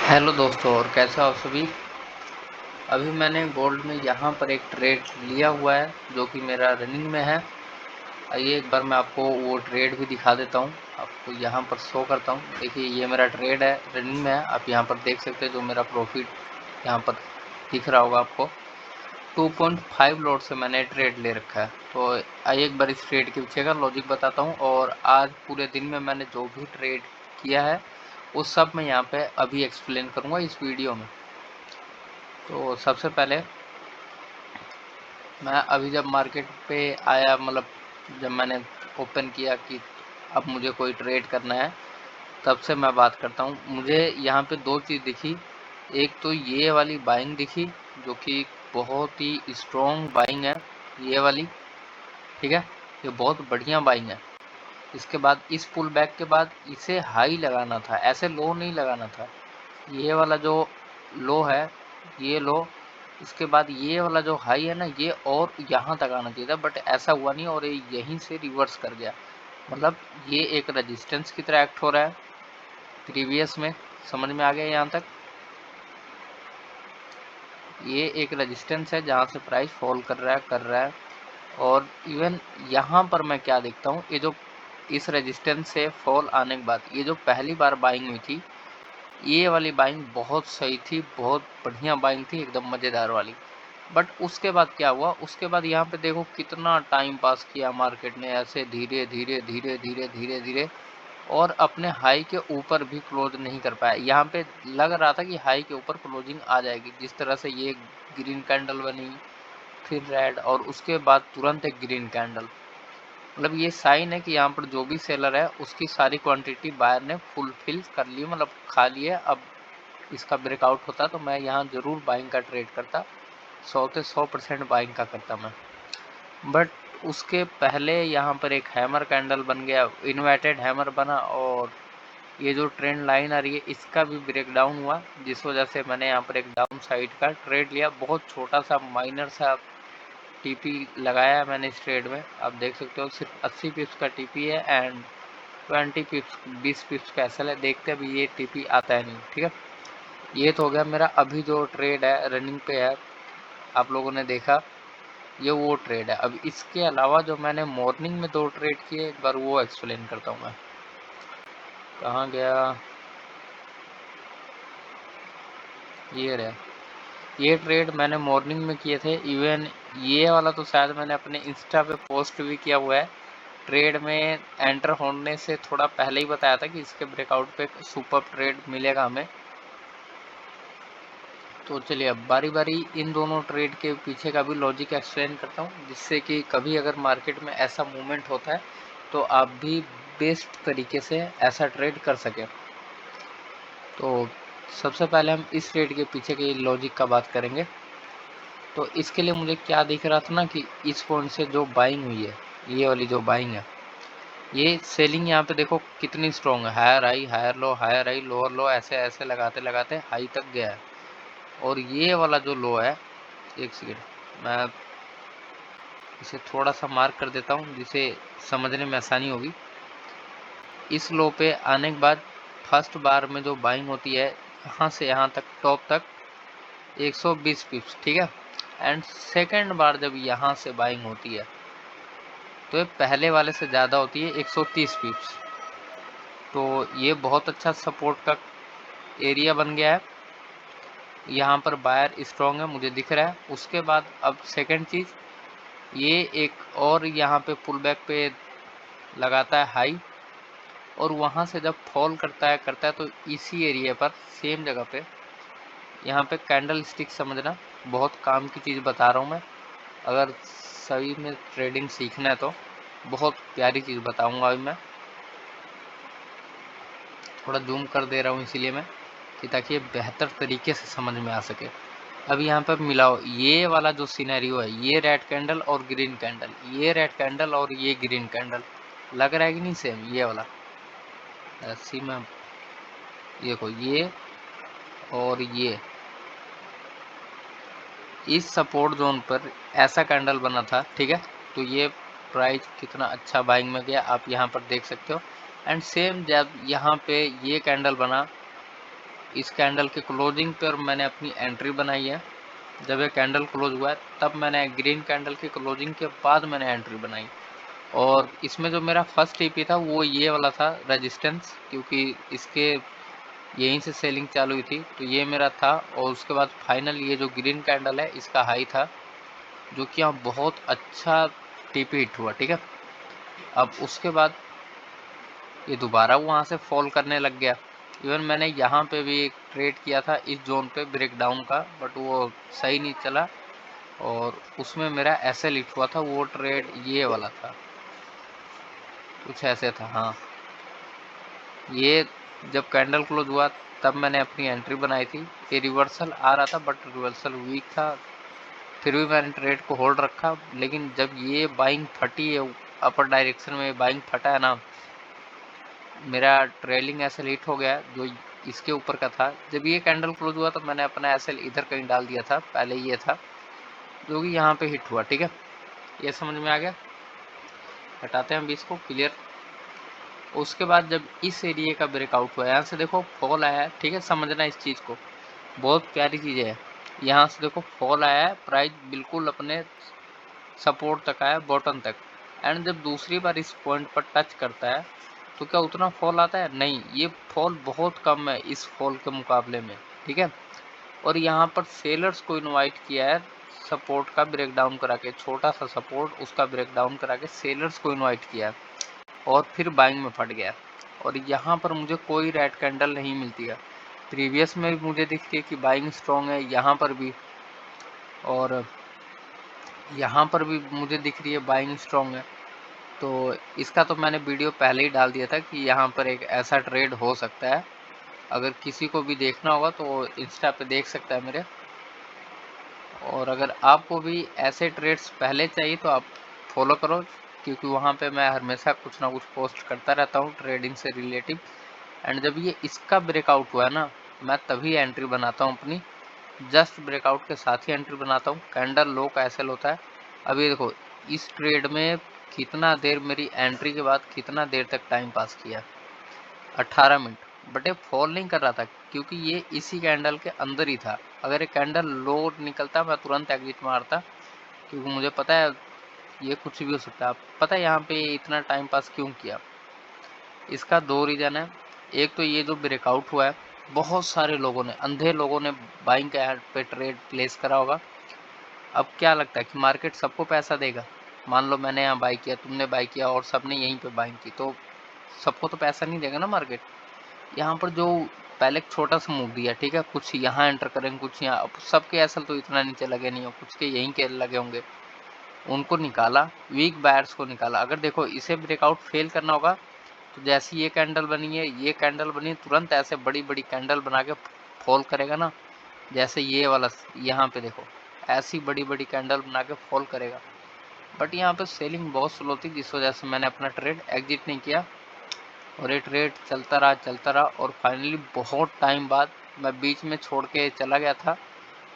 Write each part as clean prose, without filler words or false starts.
Hello दोस्तों, और कैसे हो आप सभी। अभी मैंने गोल्ड में यहाँ पर एक ट्रेड लिया हुआ है जो कि मेरा रनिंग में है। आइए एक बार मैं आपको वो ट्रेड भी दिखा देता हूँ, आपको यहाँ पर शो करता हूँ। देखिए ये मेरा ट्रेड है, रनिंग में है। आप यहाँ पर देख सकते हैं जो मेरा प्रॉफिट यहाँ पर दिख रहा होगा आपको। 2.5 लॉट से मैंने ट्रेड ले रखा है। तो आइए एक बार इस ट्रेड के पीछे का लॉजिक बताता हूँ, और आज पूरे दिन में मैंने जो भी ट्रेड किया है उस सब मैं यहाँ पे अभी एक्सप्लेन करूँगा इस वीडियो में। तो सबसे पहले मैं अभी जब मार्केट पे आया, मतलब जब मैंने ओपन किया कि अब मुझे कोई ट्रेड करना है, तब से मैं बात करता हूँ। मुझे यहाँ पे दो चीज़ दिखी। एक तो ये वाली बाइंग दिखी जो कि बहुत ही स्ट्रॉन्ग बाइंग है, ये वाली। ठीक है, ये बहुत बढ़िया बाइंग है। इसके बाद इस पुल बैक के बाद इसे हाई लगाना था, ऐसे लो नहीं लगाना था। ये वाला जो लो है, ये लो, इसके बाद ये वाला जो हाई है ना, ये और यहाँ तक आना चाहिए था, बट ऐसा हुआ नहीं और ये यहीं से रिवर्स कर गया। मतलब ये एक रेजिस्टेंस की तरह एक्ट हो रहा है प्रीवियस में। समझ में आ गया यहाँ तक। ये एक रेजिस्टेंस है जहाँ से प्राइस फॉल कर रहा है। और इवन यहाँ पर मैं क्या देखता हूँ, ये जो इस रेजिस्टेंस से फॉल आने के बाद ये जो पहली बार बाइंग हुई थी, ये वाली बाइंग बहुत सही थी, बहुत बढ़िया बाइंग थी, एकदम मज़ेदार वाली। बट उसके बाद क्या हुआ, उसके बाद यहाँ पे देखो कितना टाइम पास किया मार्केट ने, ऐसे धीरे धीरे धीरे धीरे धीरे धीरे, और अपने हाई के ऊपर भी क्लोज नहीं कर पाया। यहाँ पे लग रहा था कि हाई के ऊपर क्लोजिंग आ जाएगी, जिस तरह से ये ग्रीन कैंडल बनी, फिर रेड, और उसके बाद तुरंत एक ग्रीन कैंडल। मतलब ये साइन है कि यहाँ पर जो भी सेलर है उसकी सारी क्वांटिटी बायर ने फुलफिल कर ली, मतलब खा ली है। अब इसका ब्रेकआउट होता तो मैं यहाँ ज़रूर बाइंग का ट्रेड करता, 100 से 100% बाइंग का करता मैं। बट उसके पहले यहाँ पर एक हैमर कैंडल बन गया, इन्वर्टेड हैमर बना, और ये जो ट्रेंड लाइन आ रही है इसका भी ब्रेक डाउन हुआ, जिस वजह से मैंने यहाँ पर एक डाउन साइड का ट्रेड लिया। बहुत छोटा सा माइनर सा टीपी लगाया है मैंने इस ट्रेड में। आप देख सकते हो सिर्फ 80 पिप्स का टीपी है एंड 20 पिप्स 20 पिप्स का एसएल है। देखते हैं अभी ये टीपी आता है नहीं। ठीक है, ये तो हो गया मेरा अभी जो ट्रेड है रनिंग पे है, आप लोगों ने देखा, ये वो ट्रेड है। अब इसके अलावा जो मैंने मॉर्निंग में दो ट्रेड किए, एक बार वो एक्सप्लेन करता हूँ मैं। कहाँ गया, ये रहा। ये ट्रेड मैंने मॉर्निंग में किए थे। इवन ये वाला तो शायद मैंने अपने इंस्टा पे पोस्ट भी किया हुआ है। ट्रेड में एंटर होने से थोड़ा पहले ही बताया था कि इसके ब्रेकआउट पे सुपर ट्रेड मिलेगा हमें। तो चलिए अब बारी बारी इन दोनों ट्रेड के पीछे का भी लॉजिक एक्सप्लेन करता हूँ, जिससे कि कभी अगर मार्केट में ऐसा मूवमेंट होता है तो आप भी बेस्ट तरीके से ऐसा ट्रेड कर सकें। तो सबसे पहले हम इस ट्रेड के पीछे के लॉजिक का बात करेंगे। तो इसके लिए मुझे क्या दिख रहा था ना, कि इस पॉइंट से जो बाइंग हुई है, ये वाली जो बाइंग है, ये सेलिंग यहाँ पे देखो कितनी स्ट्रॉन्ग है। Higher high, higher low, higher high, lower low, ऐसे ऐसे लगाते लगाते हाई तक गया है। और ये वाला जो लो है, एक सेकेंड मैं इसे थोड़ा सा मार्क कर देता हूँ जिसे समझने में आसानी होगी। इस लो पे आने के बाद फर्स्ट बार में जो बाइंग होती है यहाँ से यहाँ तक टॉप तक 120 पिप्स, ठीक है। एंड सेकेंड बार जब यहाँ से बाइंग होती है तो ये पहले वाले से ज़्यादा होती है, 130 पिप्स। तो ये बहुत अच्छा सपोर्ट का एरिया बन गया है। यहाँ पर बायर स्ट्रॉन्ग है, मुझे दिख रहा है। उसके बाद अब सेकंड चीज़, ये एक और यहाँ पे पुल बैक पे लगाता है हाई, और वहाँ से जब फॉल करता है तो इसी एरिया पर सेम जगह पे यहाँ पे कैंडल स्टिक, समझना बहुत काम की चीज़ बता रहा हूँ मैं। अगर सही में ट्रेडिंग सीखना है तो बहुत प्यारी चीज़ बताऊँगा अभी मैं। थोड़ा जूम कर दे रहा हूँ इसीलिए मैं, कि ताकि ये बेहतर तरीके से समझ में आ सके। अब यहाँ पर मिलाओ, ये वाला जो सिनेरियो है, ये रेड कैंडल और ग्रीन कैंडल, ये रेड कैंडल और ये ग्रीन कैंडल, लग रहा है कि नहीं सेम ये वाला। ऐसी में देखो ये और ये, इस सपोर्ट जोन पर ऐसा कैंडल बना था, ठीक है। तो ये प्राइस कितना अच्छा बाइंग में गया आप यहाँ पर देख सकते हो। एंड सेम जब यहाँ पे ये कैंडल बना, इस कैंडल के क्लोजिंग पर मैंने अपनी एंट्री बनाई है। जब ये कैंडल क्लोज हुआ है तब मैंने ग्रीन कैंडल की क्लोजिंग के बाद मैंने एंट्री बनाई। और इसमें जो मेरा फर्स्ट टीपी था वो ये वाला था रेजिस्टेंस, क्योंकि इसके यहीं से सेलिंग चालू हुई थी, तो ये मेरा था। और उसके बाद फाइनल ये जो ग्रीन कैंडल है इसका हाई था, जो कि यहाँ बहुत अच्छा टीपी हिट हुआ। ठीक है, अब उसके बाद ये दोबारा वहाँ से फॉल करने लग गया। इवन मैंने यहाँ पे भी एक ट्रेड किया था इस जोन पे ब्रेकडाउन का, बट वो सही नहीं चला और उसमें मेरा एसएल हिट हुआ था। वो ट्रेड ये वाला था, कुछ ऐसे था। हाँ, ये जब कैंडल क्लोज हुआ तब मैंने अपनी एंट्री बनाई थी। ये रिवर्सल आ रहा था बट रिवर्सल वीक था, फिर भी मैंने ट्रेड को होल्ड रखा। लेकिन जब ये बाइंग फटी है अपर डायरेक्शन में, बाइंग फटा है ना, मेरा ट्रेलिंग एसएल हिट हो गया जो इसके ऊपर का था। जब ये कैंडल क्लोज हुआ तो मैंने अपना एसएल इधर कहीं डाल दिया था, पहले ये था जो कि यहाँ पे हिट हुआ। ठीक है, ये समझ में आ गया। हटाते हैं हम इसको, क्लियर। उसके बाद जब इस एरिया का ब्रेकआउट हुआ, यहाँ से देखो फॉल आया है। ठीक है, समझना इस चीज़ को, बहुत प्यारी चीज़ है। यहाँ से देखो फॉल आया है, प्राइस बिल्कुल अपने सपोर्ट तक आया, बॉटम तक। एंड जब दूसरी बार इस पॉइंट पर टच करता है तो क्या उतना फॉल आता है? नहीं, ये फॉल बहुत कम है इस फॉल के मुकाबले में। ठीक है, और यहाँ पर सेलर्स को इनवाइट किया है सपोर्ट का ब्रेकडाउन करा के, छोटा सा सपोर्ट उसका ब्रेकडाउन करा के सेलर्स को इनवाइट किया है और फिर बाइंग में फट गया। और यहाँ पर मुझे कोई रेड कैंडल नहीं मिलती है। प्रीवियस में भी मुझे दिखती है कि बाइंग स्ट्रॉन्ग है, यहाँ पर भी, और यहाँ पर भी मुझे दिख रही है बाइंग स्ट्रॉन्ग है। तो इसका तो मैंने वीडियो पहले ही डाल दिया था कि यहाँ पर एक ऐसा ट्रेड हो सकता है। अगर किसी को भी देखना होगा तो इंस्टा पे देख सकता है मेरे। और अगर आपको भी ऐसे ट्रेड्स पहले चाहिए तो आप फॉलो करो, क्योंकि वहाँ पे मैं हमेशा कुछ ना कुछ पोस्ट करता रहता हूँ ट्रेडिंग से रिलेटिव। एंड जब ये इसका ब्रेकआउट हुआ है ना, मैं तभी एंट्री बनाता हूँ अपनी, जस्ट ब्रेकआउट के साथ ही एंट्री बनाता हूँ। कैंडल लो का एसएल होता है। अभी देखो इस ट्रेड में कितना देर मेरी एंट्री के बाद कितना देर तक टाइम पास किया, 18 मिनट। बट ये फॉल नहीं कर रहा था क्योंकि ये इसी कैंडल के अंदर ही था। अगर ये कैंडल लो निकलता मैं तुरंत एग्जिट मारता, क्योंकि मुझे पता है ये कुछ भी हो सकता है। पता है यहाँ पे इतना टाइम पास क्यों किया? इसका दो रीज़न है। एक तो ये जो ब्रेकआउट हुआ है, बहुत सारे लोगों ने, अंधे लोगों ने बाइंग के ऐड पे ट्रेड प्लेस करा होगा। अब क्या लगता है कि मार्केट सबको पैसा देगा? मान लो मैंने यहाँ बाई किया, तुमने बाई किया और सबने यहीं पे बाइंग की, तो सबको तो पैसा नहीं देगा ना मार्केट। यहाँ पर जो पहले एक छोटा सा मूव दिया, ठीक है, कुछ यहाँ एंटर करेंगे कुछ यहाँ, अब सबके असल तो इतना नीचे लगे नहीं हो, कुछ के यहीं के लगे होंगे, उनको निकाला, वीक बायर्स को निकाला। अगर देखो इसे ब्रेकआउट फेल करना होगा तो जैसी ये कैंडल बनी है, ये कैंडल बनी, तुरंत ऐसे बड़ी बड़ी कैंडल बना के फॉल करेगा ना, जैसे ये वाला यहाँ पे देखो, ऐसी बड़ी बड़ी कैंडल बना के फॉल करेगा। बट यहाँ पे सेलिंग बहुत स्लो थी, जिस वजह से मैंने अपना ट्रेड एग्जिट नहीं किया और ये ट्रेड चलता रहा और फाइनली बहुत टाइम बाद मैं बीच में छोड़ के चला गया था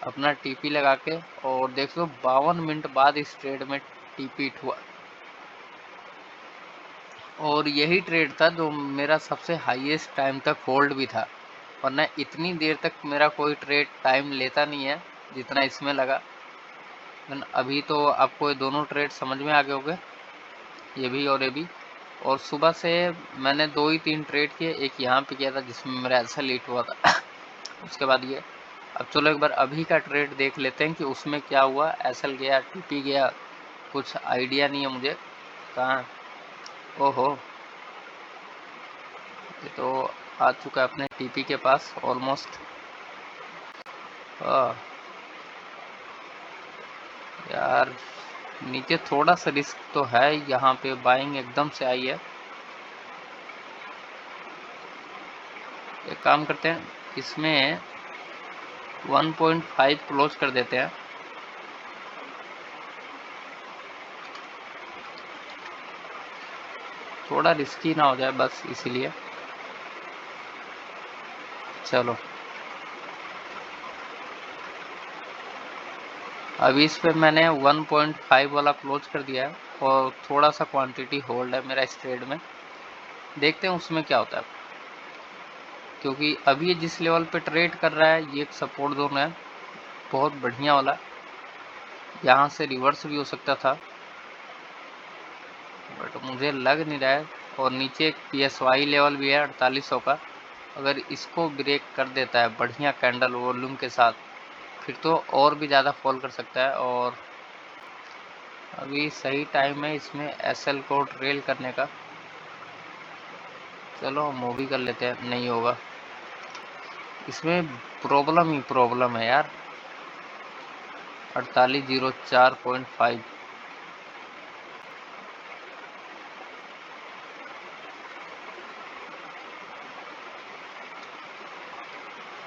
अपना टीपी लगा के। और देख लो 52 मिनट बाद इस ट्रेड में टीपी हिट हुआ और यही ट्रेड था जो मेरा सबसे हाईएस्ट टाइम तक होल्ड भी था, वरना इतनी देर तक मेरा कोई ट्रेड टाइम लेता नहीं है जितना इसमें लगा। अभी तो आपको ये दोनों ट्रेड समझ में आ गए होंगे, ये भी और ये भी। और सुबह से मैंने 2 ही 3 ट्रेड किए, एक यहाँ पे किया था जिसमें मेरा ऐसा लेट हुआ था उसके बाद ये। अब चलो एक बार अभी का ट्रेड देख लेते हैं कि उसमें क्या हुआ। एसएल गया, टीपी गया, कुछ आइडिया नहीं है मुझे कहाँ। ओहो, ये तो आ चुका है अपने टीपी के पास ऑलमोस्ट। यार नीचे थोड़ा सा रिस्क तो है, यहाँ पे बाइंग एकदम से आई है। एक काम करते हैं, इसमें 1.5 क्लोज कर देते हैं। थोड़ा रिस्की ना हो जाए बस इसीलिए। चलो अभी इस पे मैंने 1.5 वाला क्लोज कर दिया है और थोड़ा सा क्वांटिटी होल्ड है मेरा इस ट्रेड में। देखते हैं उसमें क्या होता है, क्योंकि अभी ये जिस लेवल पे ट्रेड कर रहा है ये एक सपोर्ट जोन है बहुत बढ़िया वाला, यहाँ से रिवर्स भी हो सकता था बट मुझे लग नहीं रहा है। और नीचे एक PSY लेवल भी है 4800 का, अगर इसको ब्रेक कर देता है बढ़िया कैंडल वॉल्यूम के साथ फिर तो और भी ज़्यादा फॉल कर सकता है। और अभी सही टाइम है इसमें SL को ट्रेल करने का। चलो मूवी कर लेते हैं, नहीं होगा इसमें, प्रॉब्लम ही प्रॉब्लम है यार। 4804.5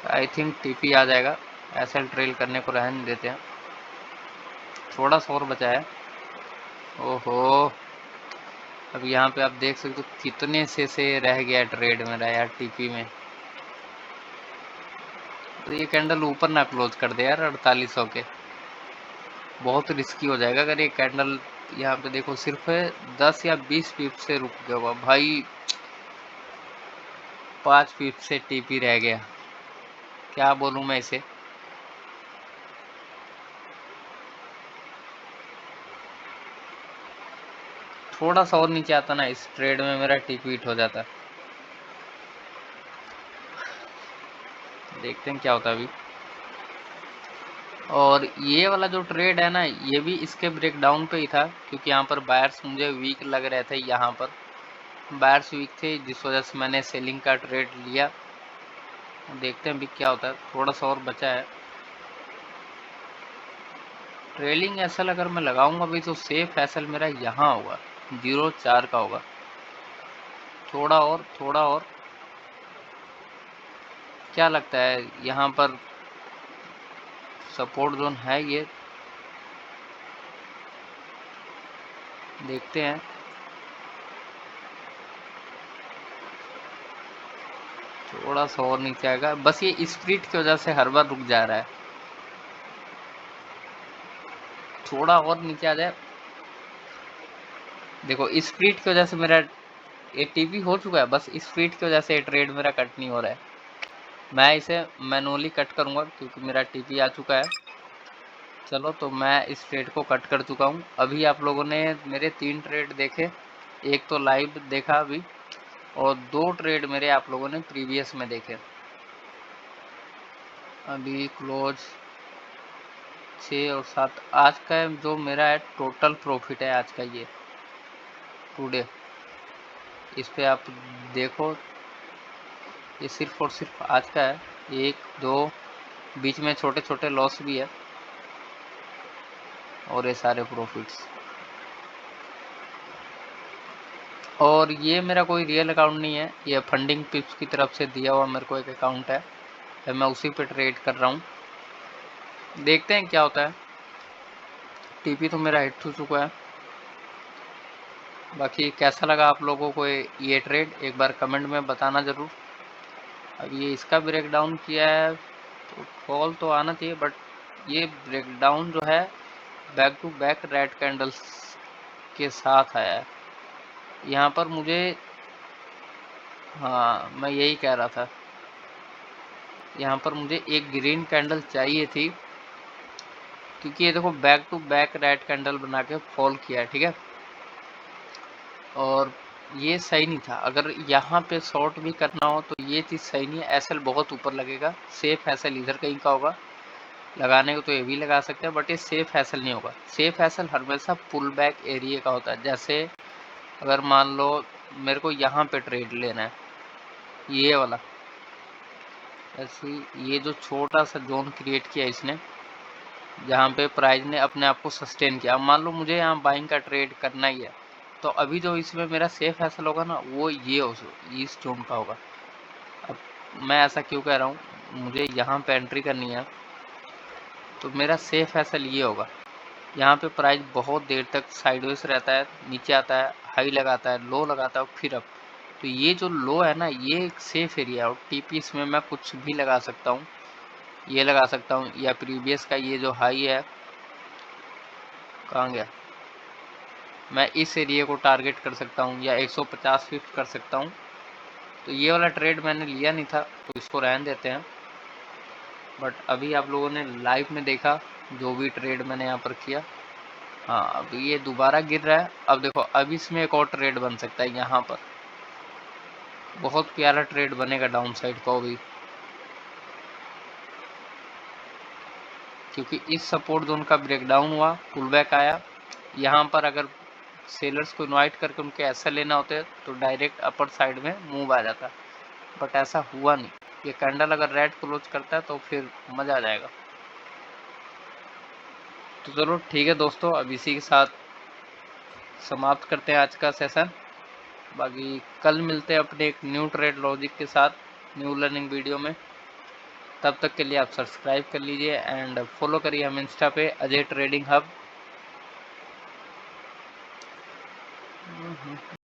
आई थिंक TP आ जाएगा, SL ट्रेल करने को रहने देते हैं, थोड़ा सा और बचा है। ओहो अब यहाँ पे आप देख सकते हो कितने से रह गया ट्रेड मेरा यार TP में। तो ये कैंडल ऊपर ना क्लोज कर दे यार 4800 के, बहुत रिस्की हो जाएगा अगर ये कैंडल यहाँ पे देखो सिर्फ 10 या 20 पिप से रुक गया होगा भाई, 5 पिप से TP रह गया, क्या बोलूँ मैं इसे। थोड़ा सा और नीचे आता ना इस ट्रेड में मेरा TP हिट हो जाता। देखते हैं क्या होता है अभी। और ये वाला जो ट्रेड है ना ये भी इसके ब्रेकडाउन पे ही था, क्योंकि यहाँ पर बायर्स मुझे वीक लग रहे थे, यहाँ पर बायर्स वीक थे जिस वजह से मैंने सेलिंग का ट्रेड लिया। देखते हैं अभी क्या होता है, थोड़ा सा और बचा है। ट्रेलिंग SL अगर मैं लगाऊंगा अभी तो सेफ SL मेरा यहाँ होगा 0.4 का होगा, थोड़ा और थोड़ा और। क्या लगता है यहाँ पर सपोर्ट जोन है ये, देखते हैं। थोड़ा सा और नीचे आएगा, बस ये स्प्रिट की वजह से हर बार रुक जा रहा है, थोड़ा और नीचे आ जाए। देखो स्प्रिट की वजह से मेरा ये TP हो चुका है, बस स्प्रिट की वजह से ये ट्रेड मेरा कट नहीं हो रहा है। मैं इसे मैनुअली कट करूंगा क्योंकि मेरा TP आ चुका है। चलो तो मैं इस ट्रेड को कट कर चुका हूँ। अभी आप लोगों ने मेरे 3 ट्रेड देखे, एक तो लाइव देखा अभी, और 2 ट्रेड मेरे आप लोगों ने प्रीवियस में देखे। अभी क्लोज 6 और 7 आज का जो मेरा है टोटल प्रॉफिट है आज का ये टुडे, इस पे आप देखो ये सिर्फ और सिर्फ आज का है। 1 2 बीच में छोटे छोटे लॉस भी है और ये सारे प्रॉफिट्स। और ये मेरा कोई रियल अकाउंट नहीं है, ये फंडिंग पिप्स की तरफ से दिया हुआ मेरे को एक अकाउंट है, मैं उसी पे ट्रेड कर रहा हूँ। देखते हैं क्या होता है। TP तो मेरा हिट हो चुका है। बाकी कैसा लगा आप लोगों को ये ट्रेड एक बार कमेंट में बताना ज़रूर। अब ये इसका ब्रेकडाउन किया है तो फॉल तो आना चाहिए, बट ये ब्रेकडाउन जो है back to back red candles के साथ आया है यहाँ पर मुझे। हाँ मैं यही कह रहा था, यहाँ पर मुझे एक ग्रीन कैंडल चाहिए थी, क्योंकि ये देखो back to back red candle बना के फॉल किया है, ठीक है। और ये सही नहीं था, अगर यहाँ पे शॉर्ट भी करना हो तो ये चीज़ सही नहीं है। SL बहुत ऊपर लगेगा, सेफ SL इधर कहीं का होगा, लगाने को तो ये भी लगा सकते हैं बट ये सेफ SL नहीं होगा। सेफ SL हमेशा पुल बैक एरिया का होता है। जैसे अगर मान लो मेरे को यहाँ पे ट्रेड लेना है ये वाला, ऐसे ये जो छोटा सा जोन क्रिएट किया इसने जहाँ पे प्राइस ने अपने आप को सस्टेन किया, अब मान लो मुझे यहाँ बाइंग का ट्रेड करना ही है तो अभी जो इसमें मेरा सेफ SL होगा ना वो ये इस जोन का होगा। अब मैं ऐसा क्यों कह रहा हूँ, मुझे यहाँ पे एंट्री करनी है तो मेरा सेफ SL ये होगा। यहाँ पे प्राइस बहुत देर तक साइडवेज रहता है, नीचे आता है, हाई लगाता है, लो लगाता है, फिर अप। तो ये जो लो है ना ये एक सेफ एरिया है और TP इसमें मैं कुछ भी लगा सकता हूँ, ये लगा सकता हूँ या प्रीवियस का ये जो हाई है कहाँ गया, मैं इस एरिया को टारगेट कर सकता हूँ या 150 फिफ्ट कर सकता हूँ। तो ये वाला ट्रेड मैंने लिया नहीं था, तो इसको रहने देते हैं। बट अभी आप लोगों ने लाइव में देखा जो भी ट्रेड मैंने यहाँ पर किया। हाँ, अभी ये दोबारा गिर रहा है। अब देखो, अब इसमें एक और ट्रेड बन सकता है यहाँ पर, बहुत प्यारा ट्रेड बनेगा डाउन साइड को भी, क्योंकि इस सपोर्ट जोन का ब्रेकडाउन हुआ, पुल बैक आया। यहाँ पर अगर सेलर्स को इनवाइट करके उनके ऐसा लेना होते तो डायरेक्ट अपर साइड में मूव आ जाता, बट ऐसा हुआ नहीं। ये कैंडल अगर रेड क्लोज करता है तो फिर मजा आ जाएगा। तो चलो ठीक है दोस्तों, अब इसी के साथ समाप्त करते हैं आज का सेशन। बाकी कल मिलते हैं अपने एक न्यू ट्रेड लॉजिक के साथ, न्यू लर्निंग वीडियो में। तब तक के लिए आप सब्सक्राइब कर लीजिए एंड फॉलो करिए हम इंस्टा पे अजय ट्रेडिंग हब।